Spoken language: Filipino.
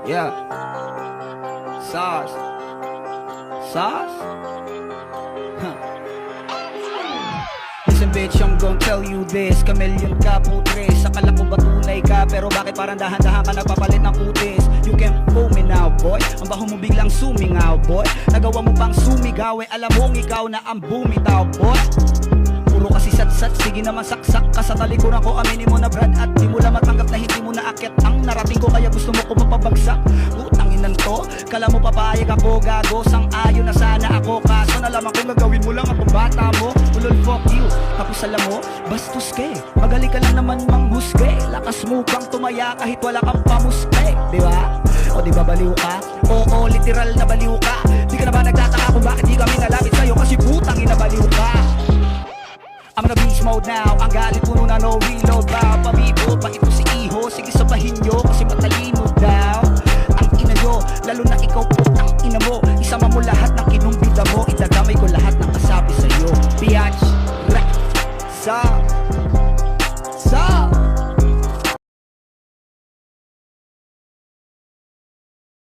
Yeah. Sauce. Sauce? Huh. Listen bitch, I'm gon' tell you this. Chameleon ka, putres. Akala ko ba tunay ka, pero bakit parang dahan-dahan ka nagpapalit ng kutis? You can fool me now, boy. Ang baho mo biglang sumingaw, boy. Nagawa mo pang sumigaw, alam mong ikaw na ang bumitaw, boy. Puro kasi sat-sat, sige naman saksak ka sa talikuran ko. Aminin mo na brad at di mo lang matanggap na hindi mo naakyat ang narating ko. Kaya gusto mo ko mapabagsak. Utanginan to, kala mo papayag ako, gago. Sang-ayon na sana ako, kaso nalaman ko gagawin mo lang ang bata mo. Ulol fuck you, tapos alam mo, bastos ke. Magaling ka lang naman manghusge. Lakas mo kang tumaya kahit wala kang pamuske, di ba? O di ba baliw ka? Oo, literal na baliw ka. Di ka na ba nagtataka kung bakit di kami nalapit sa'yo? Kasi putang ina baliw ka. I'm in a beast mode now. Ang galit puno na no reload ba? Pabibo pa ito si Iho. Sige sabahin nyo kasi matalino daw.